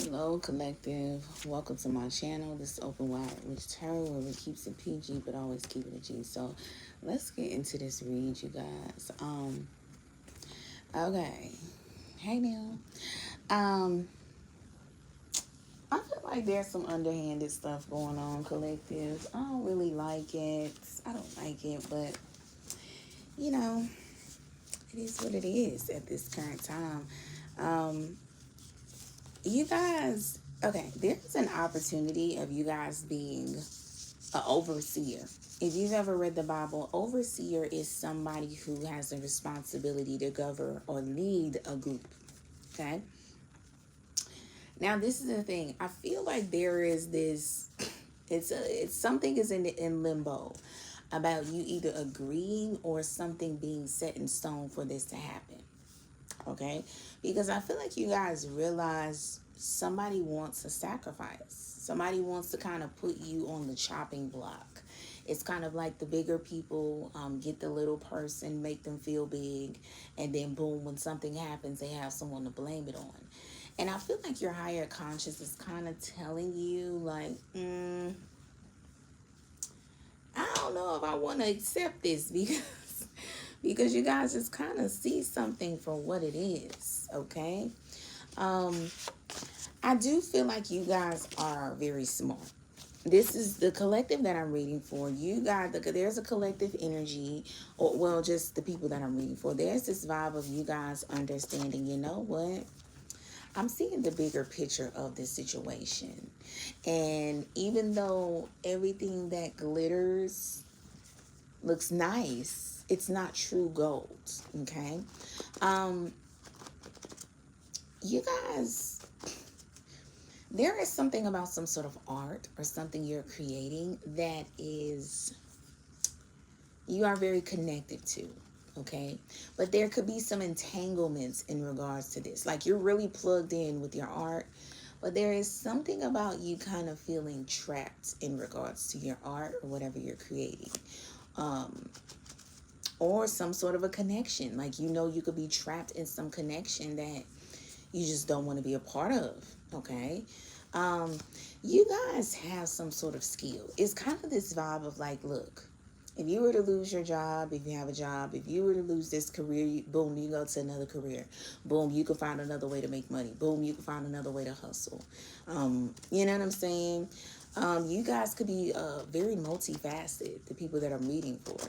Hello, collective. Welcome to my channel. This is Open Wide Rich Tarot, where we keeps it PG but always keep it a G. So let's get into this read, you guys. Okay. Hey now. Um, I feel like there's some underhanded stuff going on, collective. I don't really like it. I don't like it, but you know, it is what it is at this current time. Um, you guys, okay, there's an opportunity of you guys being an overseer. If you've ever read the Bible, overseer is somebody who has the responsibility to govern or lead a group. Okay. Now, this is the thing. I feel like there is this. It's something is in limbo about you either agreeing or something being set in stone for this to happen. Okay, because I feel like you guys realize somebody wants a sacrifice. Somebody wants to kind of put you on the chopping block. It's kind of like the bigger people get the little person, make them feel big, and then boom, when something happens, they have someone to blame it on. And I feel like your higher conscious is kind of telling you, like, I don't know if I want to accept this because you guys just kind of see something for what it is, okay? Um, I do feel like you guys are very smart. This is the collective that I'm reading for. You guys, there's a collective energy, or well, just the people that I'm reading for. There's this vibe of you guys understanding, you know what? I'm seeing the bigger picture of this situation. And even though everything that glitters looks nice, it's not true gold, okay? Um, you guys, there is something about some sort of art or something you're creating that is, you are very connected to, okay? But there could be some entanglements in regards to this. Like you're really plugged in with your art, but there is something about you kind of feeling trapped in regards to your art or whatever you're creating. Or some sort of a connection. Like, you know, you could be trapped in some connection that you just don't want to be a part of, okay? Um, you guys have some sort of skill. It's kind of this vibe of like, look, if you were to lose your job, if you have a job, if you were to lose this career, boom, you go to another career. Boom, you can find another way to make money. Boom, you can find another way to hustle. You know what I'm saying? You guys could be very multifaceted, the people that I'm reading for.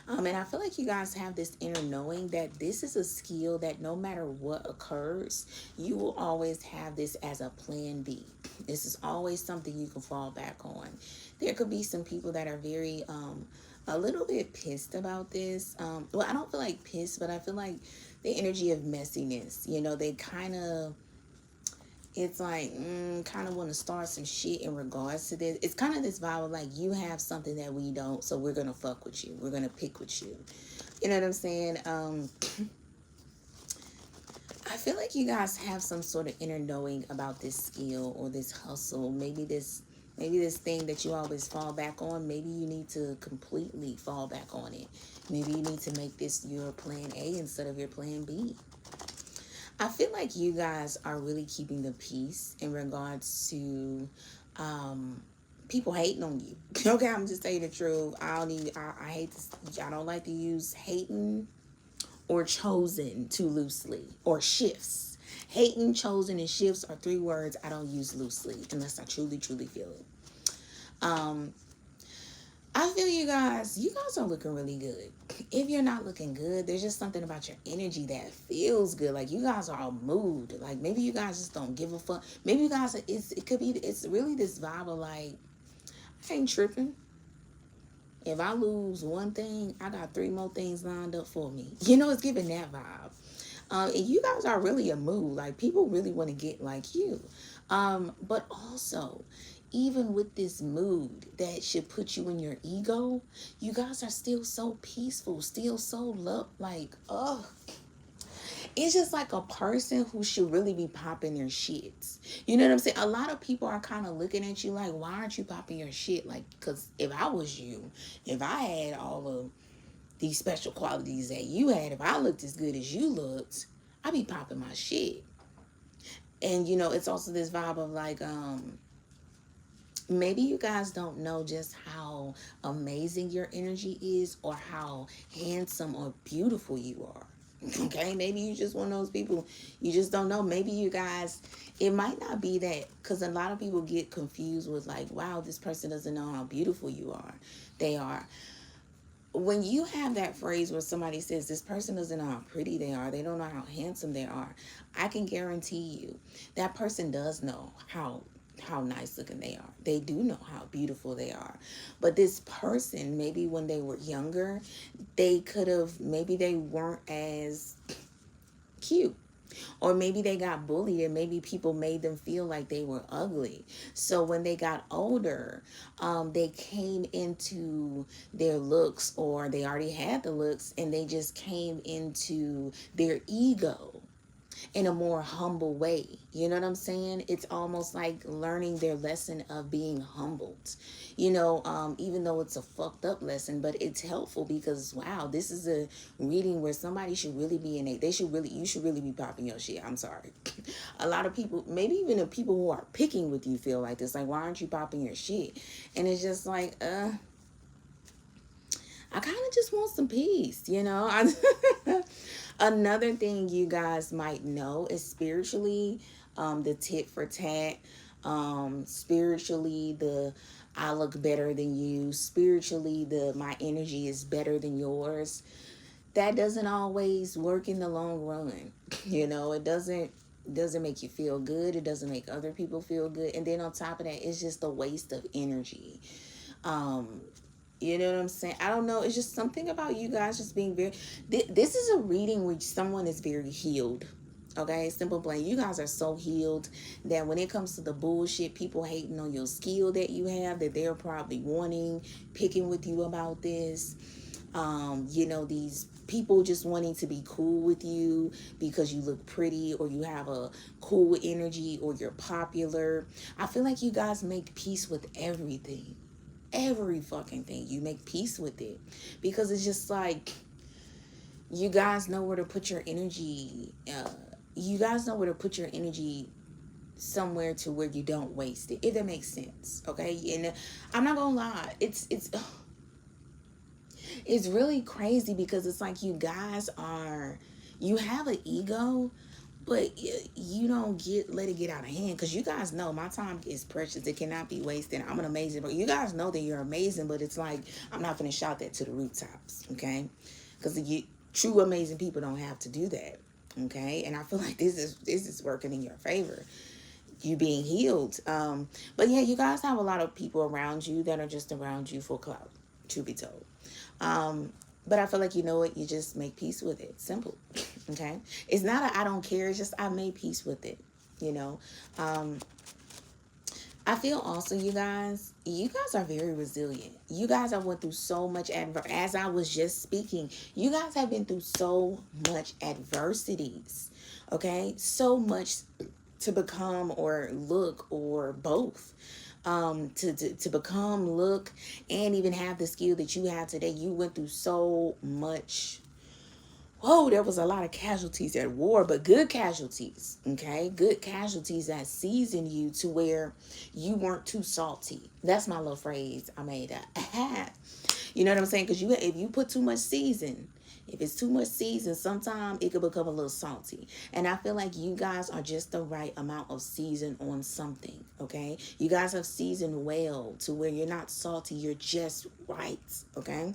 And I feel like you guys have this inner knowing that this is a skill that no matter what occurs, you will always have this as a plan B. This is always something you can fall back on. There could be some people that are very a little bit pissed about this. Well, I don't feel like pissed, but I feel like the energy of messiness. You know, they kind of, it's like, kind of want to start some shit in regards to this. It's kind of this vibe of like, you have something that we don't, so we're going to fuck with you. We're going to pick with you. You know what I'm saying? I feel like you guys have some sort of inner knowing about this skill or this hustle. Maybe this thing that you always fall back on, maybe you need to completely fall back on it. Maybe you need to make this your plan A instead of your plan B. I feel like you guys are really keeping the peace in regards to people hating on you. Okay, I'm just saying the truth. I hate this. I don't like to use hating or chosen too loosely, or shifts. Hating, chosen, and shifts are three words I don't use loosely unless I truly, truly feel it. I feel you guys are looking really good. If you're not looking good, there's just something about your energy that feels good. Like you guys are a mood. Like maybe you guys just don't give a fuck. Maybe you guys, it's really this vibe of like, I ain't tripping. If I lose one thing, I got three more things lined up for me. You know, it's giving that vibe. And you guys are really a mood. Like people really want to get like you. But also, even with this mood that should put you in your ego, you guys are still so peaceful, still so love. Like, oh, it's just like a person who should really be popping their shits. You know what I'm saying? A lot of people are kind of looking at you like, why aren't you popping your shit? Like, because if I was you, if I had all of these special qualities that you had, if I looked as good as you looked, I'd be popping my shit. And, you know, it's also this vibe of like, maybe you guys don't know just how amazing your energy is or how handsome or beautiful you are. Okay, maybe you just one of those people, you just don't know. Maybe you guys, it might not be that, because a lot of people get confused with like, wow, this person doesn't know how beautiful you are. They are. When you have that phrase where somebody says this person doesn't know how pretty they are, they don't know how handsome they are, I can guarantee you that person does know how nice looking they are. They do know how beautiful they are. But this person, maybe when they were younger, they could have, maybe they weren't as cute, or maybe they got bullied and maybe people made them feel like they were ugly. So when they got older, they came into their looks, or they already had the looks, and they just came into their ego in a more humble way. You know what I'm saying? It's almost like learning their lesson of being humbled. You know, even though it's a fucked up lesson, but it's helpful because wow, this is a reading where somebody should really be in it. You should really be popping your shit. I'm sorry. A lot of people, maybe even the people who are picking with you feel like this. Like, why aren't you popping your shit? And it's just like, I kind of just want some peace, you know? Another thing you guys might know is spiritually, the tit for tat, spiritually, the I look better than you, spiritually, the my energy is better than yours. That doesn't always work in the long run. You know, it doesn't make you feel good. It doesn't make other people feel good. And then on top of that, it's just a waste of energy. Um, you know what I'm saying? I don't know. It's just something about you guys just being very. This is a reading where someone is very healed. Okay, simple plain. You guys are so healed that when it comes to the bullshit, people hating on your skill that you have, that they're probably wanting, picking with you about this. You know, these people just wanting to be cool with you because you look pretty or you have a cool energy or you're popular. I feel like you guys make peace with everything. Every fucking thing. You make peace with it. Because it's just like you guys know where to put your energy. You guys know where to put your energy somewhere to where you don't waste it. If that makes sense. Okay? And I'm not gonna lie. It's really crazy because it's like you guys are, you have an ego, but you don't let it get out of hand, because you guys know my time is precious. It cannot be wasted. I'm an amazing, but you guys know that you're amazing, but it's like I'm not gonna shout that to the rooftops, okay? Because true amazing people don't have to do that, okay? And I feel like this is working in your favor, you being healed. But yeah, you guys have a lot of people around you that are just around you for clout, to be told. But I feel like, you know what, you just make peace with it. Simple. Okay? It's not I don't care, it's just I made peace with it. You know? I feel also, you guys are very resilient. You guys have went through so much as I was just speaking, you guys have been through so much adversities. Okay? So much to become or look or both. To become, look, and even have the skill that you have today. You went through so much. Whoa, there was a lot of casualties at war, but good casualties, okay? Good casualties that seasoned you to where you weren't too salty. That's my little phrase I made up. You know what I'm saying? Because if you put too much season, if it's too much season, sometimes it could become a little salty. And I feel like you guys are just the right amount of season on something, okay? You guys have seasoned well to where you're not salty, you're just right, okay?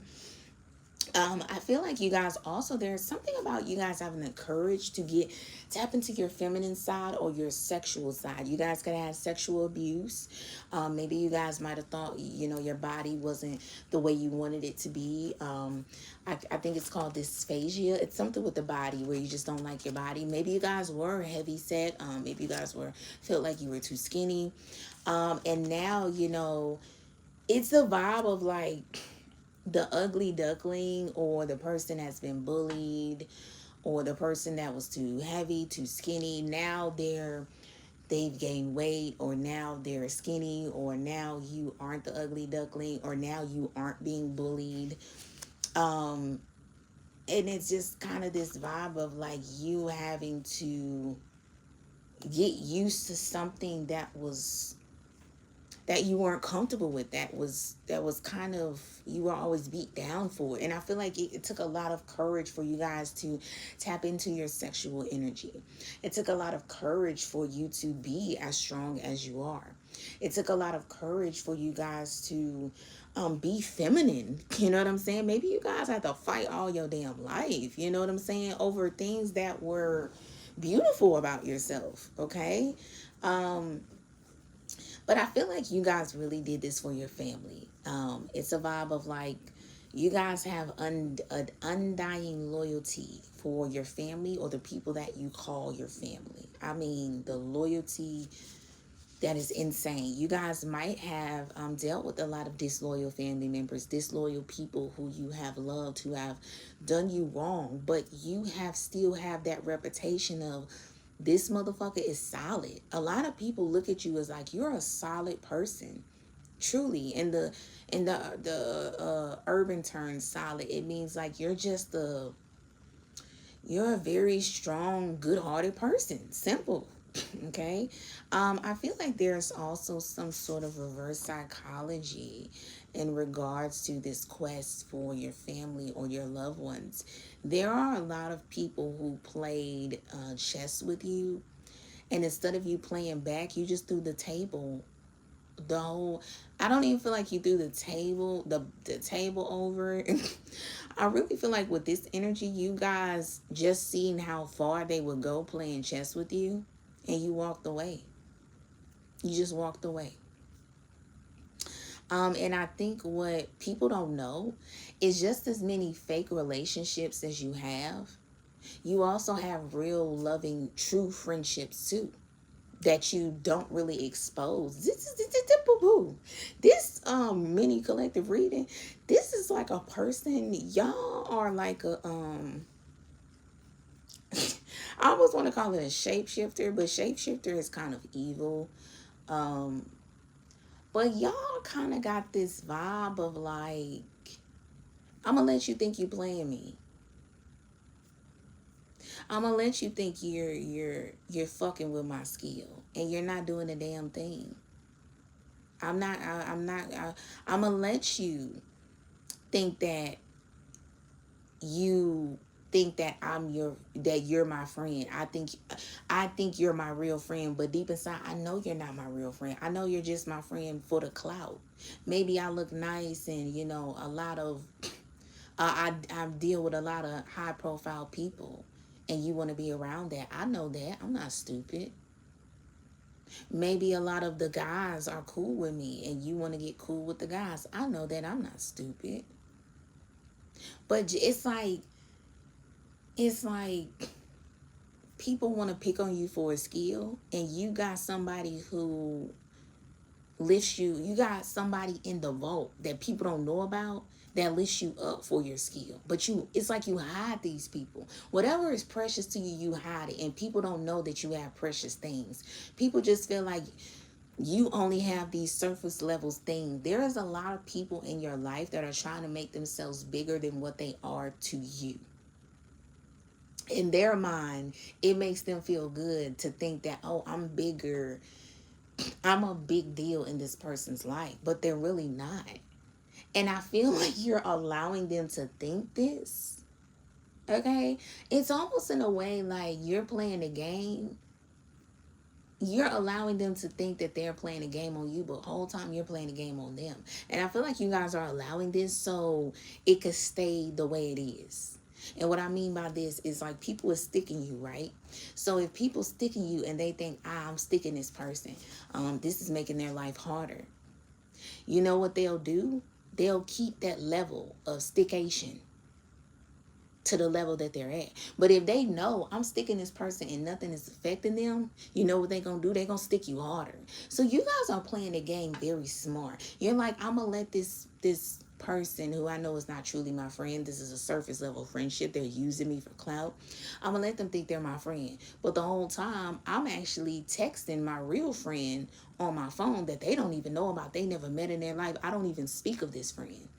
I feel like you guys also, there's something about you guys having the courage to tap into your feminine side or your sexual side. You guys could have sexual abuse. Maybe you guys might have thought, your body wasn't the way you wanted it to be. I think it's called dysphagia. It's something with the body where you just don't like your body. Maybe you guys were heavy set. Maybe you guys felt like you were too skinny. And now, it's a vibe of like, the ugly duckling, or the person that's been bullied, or the person that was too heavy, too skinny. Now they've gained weight, or now they're skinny, or now you aren't the ugly duckling, or now you aren't being bullied. And it's just kind of this vibe of like you having to get used to something that you weren't comfortable with, that was kind of, you were always beat down for. And I feel like it took a lot of courage for you guys to tap into your sexual energy. It took a lot of courage for you to be as strong as you are. It took a lot of courage for you guys to be feminine. You know what I'm saying? Maybe you guys had to fight all your damn life, you know what I'm saying, over things that were beautiful about yourself. Okay. But I feel like you guys really did this for your family. It's a vibe of like, you guys have an undying loyalty for your family, or the people that you call your family. I mean, the loyalty, that is insane. You guys might have dealt with a lot of disloyal family members, disloyal people who you have loved, who have done you wrong, but you have still have that reputation of, this motherfucker is solid. A lot of people look at you as like, you're a solid person. Truly, in the urban term, solid, it means like you're a very strong, good-hearted person. Simple. Okay. I feel like there's also some sort of reverse psychology in regards to this quest for your family or your loved ones. There are a lot of people who played chess with you, and instead of you playing back, you just threw the table. The whole, I don't even feel like you threw the table over. I really feel like with this energy, you guys just seen how far they would go playing chess with you, and you walked away. You just walked away. And I think what people don't know is, just as many fake relationships as you have, you also have real, loving, true friendships too, that you don't really expose. This mini collective reading, this is like a person. Y'all are like a I almost want to call it a shapeshifter, but shapeshifter is kind of evil. Um, but y'all kind of got this vibe of like, I'm gonna let you think you playing me. I'm gonna let you think you're fucking with my skill, and you're not doing a damn thing. I'm gonna let you think that you think that you're my friend. I think you're my real friend, but deep inside I know you're not my real friend. I know you're just my friend for the clout. Maybe I look nice, and a lot of I deal with a lot of high profile people, and you want to be around that. I know that. I'm not stupid. Maybe a lot of the guys are cool with me, and you want to get cool with the guys. I know that. I'm not stupid. But it's like people want to pick on you for a skill, and you got somebody who lifts you. You got somebody in the vault that people don't know about, that lifts you up for your skill. But it's like you hide these people. Whatever is precious to you, you hide it, and people don't know that you have precious things. People just feel like you only have these surface levels things. There is a lot of people in your life that are trying to make themselves bigger than what they are to you. In their mind, it makes them feel good to think that, oh, I'm bigger. I'm a big deal in this person's life, but they're really not. And I feel like you're allowing them to think this. Okay? It's almost in a way like you're playing a game. You're allowing them to think that they're playing a game on you, but the whole time you're playing a game on them. And I feel like you guys are allowing this so it could stay the way it is. And what I mean by this is like, people are sticking you, right? So if people sticking you and they think, I'm sticking this person, this is making their life harder. You know what they'll do? They'll keep that level of stickation to the level that they're at. But if they know I'm sticking this person and nothing is affecting them, you know what they're going to do? They're going to stick you harder. So you guys are playing the game very smart. You're like, I'm going to let this person who I know is not truly my friend, this is a surface level friendship, they're using me for clout, I'm going to let them think they're my friend. But the whole time, I'm actually texting my real friend on my phone that they don't even know about. They never met in their life. I don't even speak of this friend.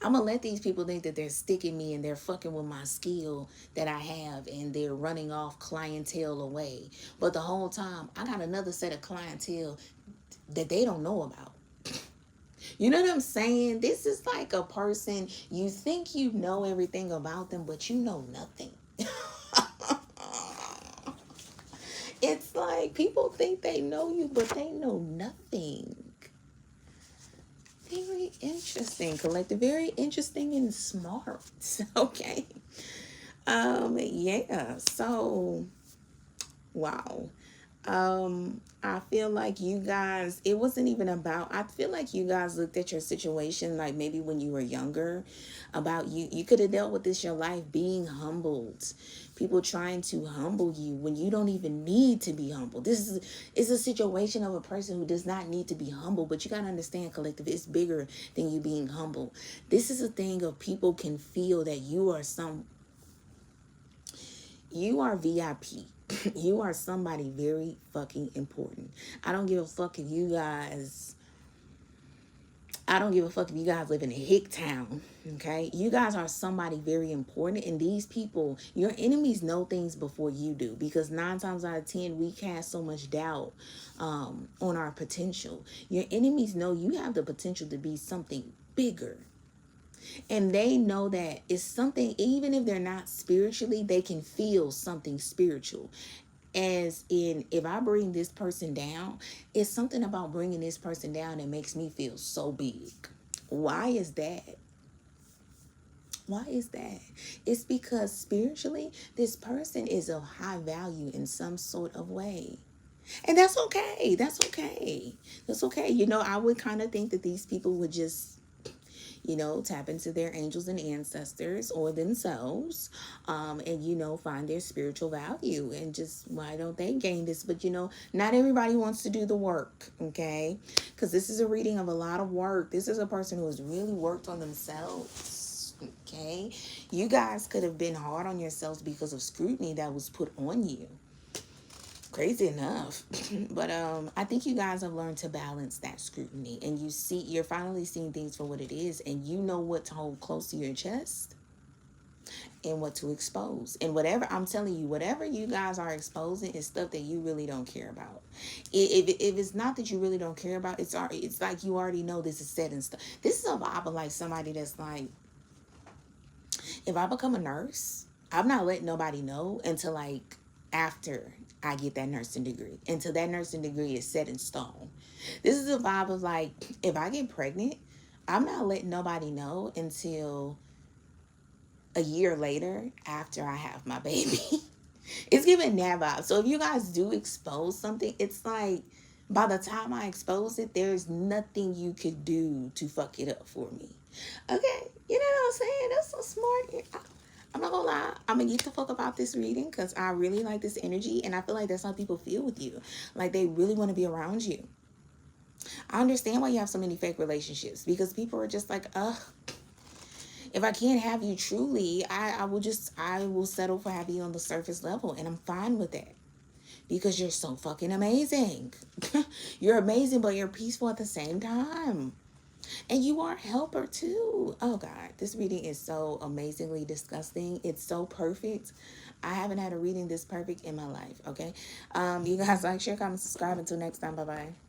I'm gonna let these people think that they're sticking me and they're fucking with my skill that I have and they're running off clientele away. But the whole time, I got another set of clientele that they don't know about. You know what I'm saying? This is like a person, you think you know everything about them, but you know nothing. It's like people think they know you, but they know nothing. Very interesting, collective. Very interesting and smart. Okay. Yeah. So, wow. I feel like you guys, it wasn't even about, I feel like you guys looked at your situation like maybe when you were younger, about you could have dealt with this your life, being humbled, people trying to humble you when you don't even need to be humbled. This is a situation of a person who does not need to be humble, but you got to understand, collective, it's bigger than you being humble. This is a thing of people can feel that you are VIP. You are somebody very fucking important. I don't give a fuck if you guys live in a hick town. Okay? You guys are somebody very important, and these people, your enemies know things before you do, because 9 times out of 10 we cast so much doubt on our potential. Your enemies know you have the potential to be something bigger. And they know that it's something, even if they're not spiritually, they can feel something spiritual. As in, if I bring this person down, it's something about bringing this person down that makes me feel so big. Why is that? Why is that? It's because spiritually, this person is of high value in some sort of way. And that's okay. That's okay. That's okay. You know, I would kind of think that these people would just, tap into their angels and ancestors or themselves, and, find their spiritual value, and just, why don't they gain this? But, not everybody wants to do the work, okay? Because this is a reading of a lot of work. This is a person who has really worked on themselves, okay? You guys could have been hard on yourselves because of scrutiny that was put on you. Crazy enough. But I think you guys have learned to balance that scrutiny, and you're finally seeing things for what it is, and you know what to hold close to your chest and what to expose. And whatever, I'm telling you, whatever you guys are exposing is stuff that you really don't care about. If it's not that you really don't care about, it's like you already know this is set in stuff. This is a vibe of like somebody that's like, if I become a nurse, I'm not letting nobody know until like after I get that nursing degree, until that nursing degree is set in stone. This is a vibe of like, if I get pregnant, I'm not letting nobody know until a year later after I have my baby. It's giving that vibe. So if you guys do expose something, it's like, by the time I expose it, there's nothing you could do to fuck it up for me. Okay, you know what I'm saying? That's so smart. I'm not gonna lie, I'm gonna get the fuck about this reading because I really like this energy, and I feel like that's how people feel with you. Like, they really want to be around you. I understand why you have so many fake relationships, because people are just like, ugh, if I can't have you truly, I will settle for having you on the surface level, and I'm fine with that. Because you're so fucking amazing. You're amazing, but you're peaceful at the same time. And you are a helper too. Oh God, this reading is so amazingly disgusting. It's so perfect. I haven't had a reading this perfect in my life, okay? You guys like, share, comment, subscribe. Until next time, bye-bye.